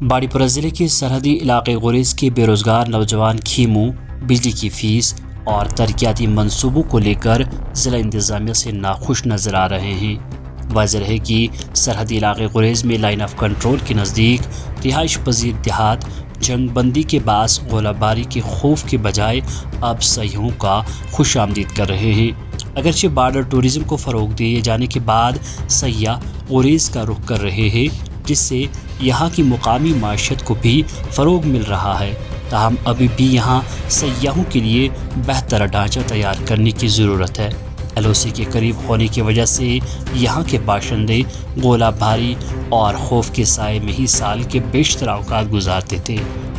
بانڈی پورہ ضلع کے سرحدی علاقے گریز کے بے روزگار نوجوان کھیمو بجلی کی فیس اور ترقیاتی منصوبوں کو لے کر ضلع انتظامیہ سے ناخوش نظر آ رہے ہیں۔ واضح ہے کہ سرحدی علاقے گریز میں لائن آف کنٹرول کے نزدیک رہائش پذیر دیہات جنگ بندی کے باعث گولہ باری کے خوف کے بجائے اب سیاحوں کا خوش آمدید کر رہے ہیں۔ اگرچہ بارڈر ٹورزم کو فروغ دیے جانے کے بعد سیاح گریز کا رخ کر رہے ہیں، جس سے یہاں کی مقامی معیشت کو بھی فروغ مل رہا ہے، تاہم ابھی بھی یہاں سیاحوں کے لیے بہتر ڈھانچہ تیار کرنے کی ضرورت ہے۔ ایل او سی کے قریب ہونے کی وجہ سے یہاں کے باشندے گولہ باری اور خوف کے سائے میں ہی سال کے بیشتر اوقات گزارتے تھے،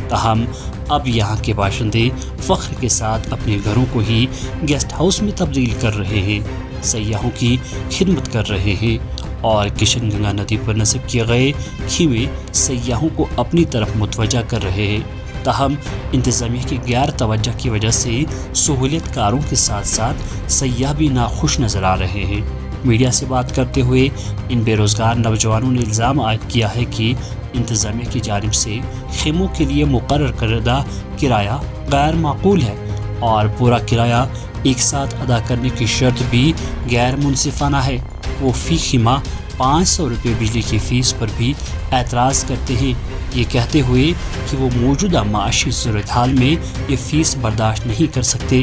تاہم اب یہاں کے باشندے فخر کے ساتھ اپنے گھروں کو ہی گیسٹ ہاؤس میں تبدیل کر رہے ہیں، سیاحوں کی خدمت کر رہے ہیں اور کشن گنگا ندی پر نصب کیے گئے خیمے سیاحوں کو اپنی طرف متوجہ کر رہے ہیں۔ تاہم انتظامیہ کی غیر توجہ کی وجہ سے سہولیت کاروں کے ساتھ ساتھ سیاح بھی ناخوش نظر آ رہے ہیں۔ میڈیا سے بات کرتے ہوئے ان بے روزگار نوجوانوں نے الزام عائد کیا ہے کہ انتظامیہ کی جانب سے خیموں کے لیے مقرر کردہ کرایہ غیر معقول ہے اور پورا کرایہ ایک ساتھ ادا کرنے کی شرط بھی غیر منصفانہ ہے۔ وہ فی خیمہ 500 روپے بجلی کی فیس پر بھی اعتراض کرتے ہیں، یہ کہتے ہوئے کہ وہ موجودہ معاشی صورتحال میں یہ فیس برداشت نہیں کر سکتے۔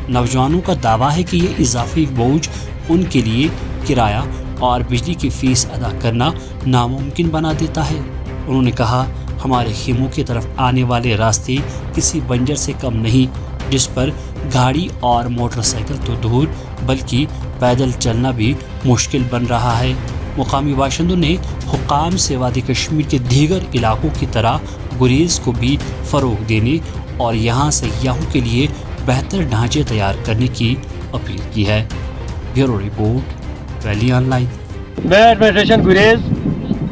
نوجوانوں کا دعویٰ ہے کہ یہ اضافی بوجھ ان کے لیے کرایہ اور بجلی کی فیس ادا کرنا ناممکن بنا دیتا ہے۔ انہوں نے کہا، ہمارے خیموں کی طرف آنے والے راستے کسی بنجر سے کم نہیں، جس پر گاڑی اور موٹر سائیکل تو دور بلکہ پیدل چلنا بھی مشکل بن رہا ہے۔ مقامی باشندوں نے حکام سے وادی کشمیر کے دیگر علاقوں کی طرح گریز کو بھی فروغ دینے اور یہاں سیاحوں کے لیے بہتر ڈھانچے تیار کرنے کی اپیل کی ہے۔ Bureau report, valley on line. میں ایڈمنسٹریشن گریز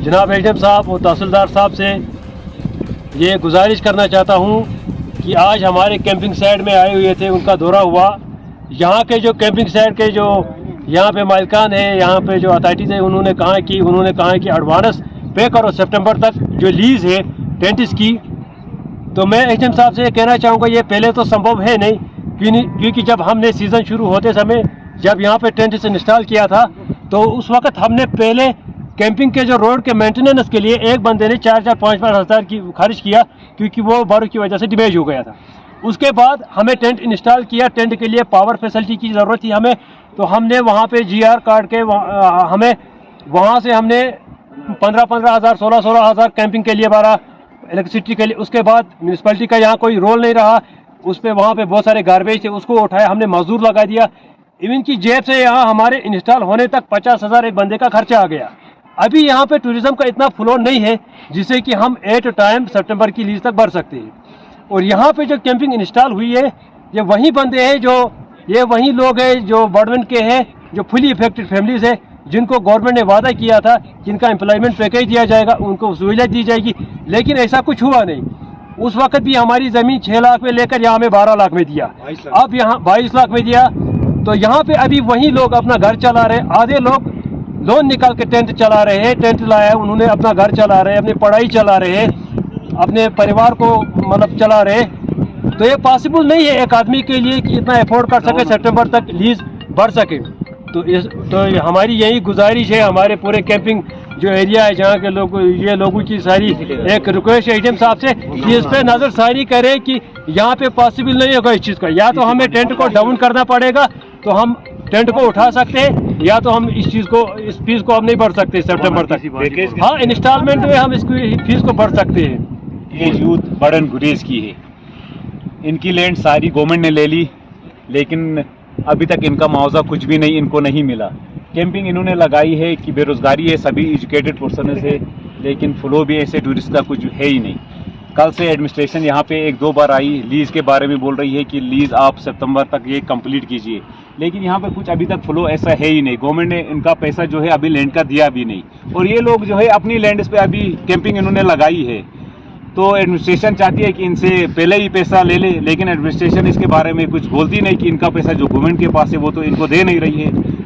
جناب ایچ ایم صاحب اور تحصیلدار صاحب سے یہ گزارش کرنا چاہتا ہوں کہ آج ہمارے کیمپنگ سائٹ میں آئے ہوئے تھے، ان کا دورہ ہوا۔ یہاں کے جو کیمپنگ سائٹ کے جو یہاں پہ مالکان ہیں، یہاں پہ جو اتھارٹیز ہیں، انہوں نے کہا کہ ایڈوانس پے کرو سپٹمبر تک جو لیز ہے ٹینٹس کی۔ تو میں ایچ ایم صاحب سے یہ کہنا چاہوں گا، یہ پہلے تو سمبھو ہے نہیں، کیونکہ جب ہم نے سیزن شروع ہوتے سمے جب یہاں پہ ٹینٹس انسٹال کیا تھا تو اس وقت ہم نے پہلے کیمپنگ کے جو روڈ کے مینٹیننس کے لیے ایک بندے نے 4-5 ہزار کی خرچ کیا، کیونکہ وہ بارش کی وجہ سے ڈیمیج ہو گیا تھا۔ اس کے بعد ہمیں ٹینٹ انسٹال کیا، ٹینٹ کے لیے پاور فیسلٹی کی ضرورت تھی ہمیں، تو ہم نے وہاں پہ جی آر کاٹ کے ہمیں وہاں سے ہم نے 15 ہزار 16 ہزار کیمپنگ کے لیے بھرا، الیکٹریسٹی کے لیے۔ اس کے بعد میونسپلٹی کا یہاں کوئی رول نہیں رہا، اس پہ وہاں پہ بہت سارے گاربیج تھے، اس کو اٹھایا، ہم نے مزدور لگا دیا۔ ایون کی جیب سے یہاں ہمارے انسٹال ہونے تک 50 ہزار ایک بندے کا خرچہ آ گیا۔ ابھی یہاں پہ ٹوریزم کا اتنا فلو نہیں ہے جس سے کہ ہم ایٹ اے ٹائم سپٹمبر کی لیز تک بھر سکتے ہیں۔ اور یہاں پہ جو کیمپنگ انسٹال ہوئی ہے، یہ وہی بندے ہیں یہ وہی لوگ ہیں جو بارڈمنٹ کے ہیں، جو فلی افیکٹڈ فیملیز ہیں، جن کو گورنمنٹ نے وعدہ کیا تھا جن کا امپلائمنٹ پیکیج دیا جائے گا، ان کو سہولت دی جائے گی، لیکن ایسا کچھ ہوا نہیں۔ اس وقت بھی ہماری زمین 6 لاکھ میں لے کر یہاں میں 12 لاکھ میں دیا، اب یہاں 22 لاکھ میں دیا۔ تو یہاں پہ ابھی وہی لوگ اپنا گھر چلا رہے، آدھے لوگ لون نکال کے ٹینٹ چلا رہے ہیں، ٹینٹ لایا انہوں نے، اپنا گھر چلا رہے ہیں، اپنی پڑھائی چلا رہے ہیں، اپنے پریوار کو چلا رہے۔ تو یہ پاسبل نہیں ہے ایک آدمی کے لیے کہ اتنا افورڈ کر سکے سپٹمبر تک لیز بھر سکے۔ تو ہماری یہی گزارش ہے، ہمارے پورے کیمپنگ جو ایریا ہے جہاں کے لوگوں کی ساری ایک ریکویسٹ ہے ایچ ایم صاحب سے کہ اس پہ نظر ثانی کرے کہ یہاں پہ پاسبل نہیں ہوگا اس چیز کا، یا تو ہمیں ٹینٹ کو ڈاؤن کرنا پڑے گا تو ہم ٹینٹ کو اٹھا سکتے ہیں، یا تو ہم اس فیس کو ہم نہیں بھر سکتے سپٹمبر تک۔ ہاں، انسٹالمنٹ میں ہم اس فیس کو بھر سکتے ہیں۔ یہ یوتھ برڈن گریز کی ہے، ان کی لینڈ ساری گورنمنٹ نے لے لی، لیکن ابھی تک ان کا معاوضہ کچھ بھی نہیں ان کو نہیں ملا۔ کیمپنگ انہوں نے لگائی ہے کہ بے روزگاری ہے، سبھی ایجوکیٹڈ پرسنز ہے، لیکن فلو بھی ایسے ٹورسٹ کا کچھ ہے ہی نہیں۔ کل سے ایڈمنسٹریشن یہاں پہ 1-2 بار آئی، لیز کے بارے میں بول رہی ہے کہ لیز آپ سپتمبر تک یہ کمپلیٹ کیجئے، لیکن یہاں پہ کچھ ابھی تک فلو ایسا ہے ہی نہیں۔ گورنمنٹ نے ان کا پیسہ جو ہے ابھی لینڈ کا دیا بھی نہیں، اور یہ لوگ جو ہے اپنی لینڈز پہ ابھی کیمپنگ انہوں نے لگائی ہے۔ تو ایڈمنسٹریشن چاہتی ہے کہ ان سے پہلے ہی پیسہ لے لے، لیکن ایڈمنسٹریشن اس کے بارے میں کچھ بولتی نہیں کہ ان کا پیسہ جو گورنمنٹ کے پاس ہے وہ تو ان کو دے نہیں رہی ہے۔